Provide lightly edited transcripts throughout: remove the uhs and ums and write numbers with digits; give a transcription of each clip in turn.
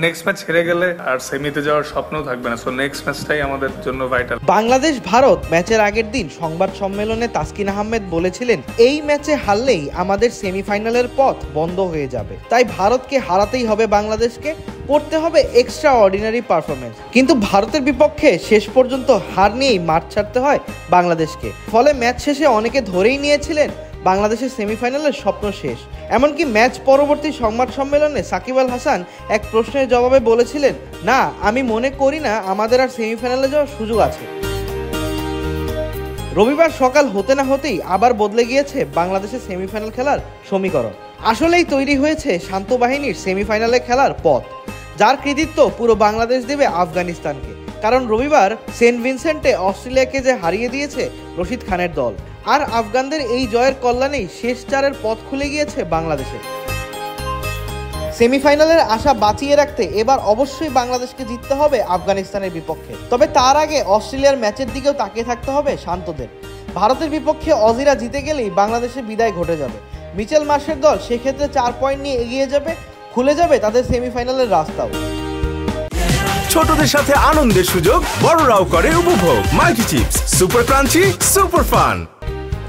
Next match হেরে গেলে আর সেমিতে যাওয়ার স্বপ্নও থাকবে না। সো নেক্সট ম্যাচটাই আমাদের জন্য ভাইটাল। বাংলাদেশ ভারত ম্যাচের আগের দিন সংবাদ সম্মেলনে তাসকিন আহমেদ বলেছিলেন, এই ম্যাচে হারলেই আমাদের সেমিফাইনালের পথ বন্ধ হয়ে যাবে, তাই ভারতকে হারাতেই হবে বাংলাদেশকে, করতে হবে এক্সট্রা অর্ডিনারি পারফরমেন্স। কিন্তু ভারতের বিপক্ষে শেষ পর্যন্ত হার নিয়েই মাঠ ছাড়তে হয় বাংলাদেশকে। ফলে ম্যাচ শেষে অনেকে ধরেই নিয়েছিলেন বাংলাদেশের সেমিফাইনালের স্বপ্ন শেষ। এমনকি ম্যাচ পরবর্তী সংবাদ সম্মেলনে সাকিব আল হাসান এক প্রশ্নের জবাবে বলেছিলেন, না, আমি মনে করি না আমাদের আর সেমিফাইনালে যাওয়ার সুযোগ আছে। রবিবার সকাল হতে না হতেই আবার বদলে গিয়েছে বাংলাদেশের সেমিফাইনাল খেলার সমীকরণ। আসলেই তৈরি হয়েছে শান্ত বাহিনীর সেমিফাইনালে খেলার পথ, যার কৃতিত্ব পুরো বাংলাদেশ দেবে আফগানিস্তানকে। কারণ রবিবার সেন্ট ভিনসেন্টে অস্ট্রেলিয়াকে যে হারিয়ে দিয়েছে রশিদ খানের দল, আর আফগানদের এই জয়ের কল্যাণেই শেষ চারের পথ খুলে গিয়েছে বাংলাদেশের। সেমিফাইনালের আশা বাঁচিয়ে রাখতে এবার অবশ্যই বাংলাদেশকে জিততে হবে আফগানিস্তানের বিপক্ষে। তবে তার আগে অস্ট্রেলিয়ার ম্যাচের দিকেও তাকিয়ে থাকতে হবে শান্তদের। ভারতের বিপক্ষে অজিরা জিতে গেলেই বাংলাদেশের বিদায় ঘটে যাবে। মিচেল মার্শের দল সেক্ষেত্রে 4 পয়েন্ট নিয়ে এগিয়ে যাবে, খুলে যাবে তাদের সেমিফাইনালের রাস্তাও। ছোটদের সাথে আনন্দের সুযোগ, বড়রাও করে উপভোগ। Multi chips, super crunchy, super fun.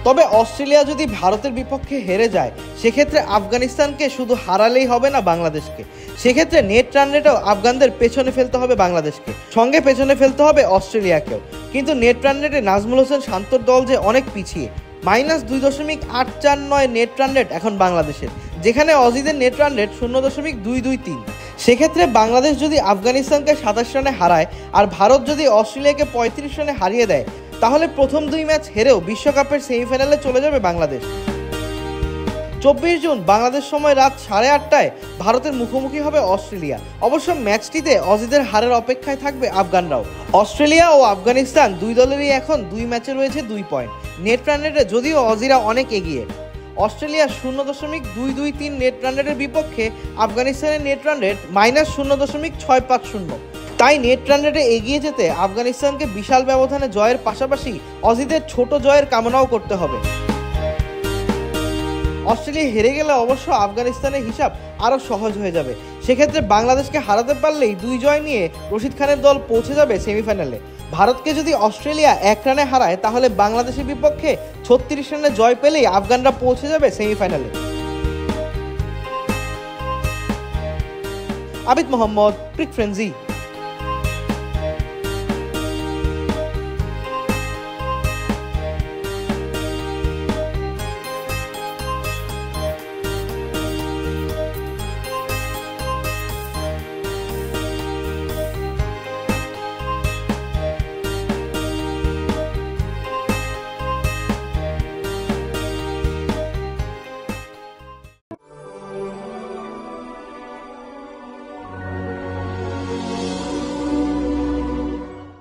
তবে অস্ট্রেলিয়া যদি ভারতের বিপক্ষে হেরে যায়, সেক্ষেত্রে আফগানিস্তানকে শুধু হারালেই হবে না বাংলাদেশকে, সেক্ষেত্রে নেট রান রেটেও আফগানদের পেছনে ফেলতে হবে বাংলাদেশকে, সঙ্গে পেছনে ফেলতে হবে অস্ট্রেলিয়াকেও। কিন্তু নেট রান রেটে নাজমুল হোসেন শান্তর দল যে অনেক পিছিয়ে, -2.849 নেট রান রেট এখন বাংলাদেশের, যেখানে অজিদের নেট রান রেট 0.223। সেক্ষেত্রে বাংলাদেশ যদি আফগানিস্তানকে 27 রানে হারায় আর ভারত যদি অস্ট্রেলিয়াকে 35 রানে হারিয়ে দেয়, তাহলে প্রথম 2 ম্যাচ হেরেও বিশ্বকাপের সেমিফাইনালে চলে যাবে বাংলাদেশ। 24 জুন বাংলাদেশ সময় রাত 8:30টায় ভারতের মুখোমুখি হবে অস্ট্রেলিয়া। অবশ্য ম্যাচটিতে অজিদের হারের অপেক্ষায় থাকবে আফগানরাও। অস্ট্রেলিয়া ও আফগানিস্তান দুই দলেরই এখন 2 ম্যাচে রয়েছে 2 পয়েন্ট। নেট রান রেটে যদিও অজিরা অনেক এগিয়ে, অস্ট্রেলিয়া 0.223 নেট রান রেটের বিপক্ষে আফগানিস্তানের নেট রান রেট -0.650। তাই নেট রান রেটে এগিয়ে যেতে আফগানিস্তানকে বিশাল ব্যবধানে জয়ের পাশাপাশি অজিদের ছোট জয়ের কামনাও করতে হবে। অস্ট্রেলিয়া হেরে গেলে অবশ্য আফগানিস্তানের হিসাব আরও সহজ হয়ে যাবে। সেক্ষেত্রে বাংলাদেশকে হারাতে পারলেই 2 জয় নিয়ে রশিদ খানের দল পৌঁছে যাবে সেমিফাইনালে। ভারতকে যদি অস্ট্রেলিয়া 1 রানে হারায়, তাহলে বাংলাদেশের বিপক্ষে 36 রানে জয় পেলেই আফগানরা পৌঁছে যাবে সেমিফাইনালে। আবিদ মোহাম্মদ, ক্রিক ফ্রেন্জি।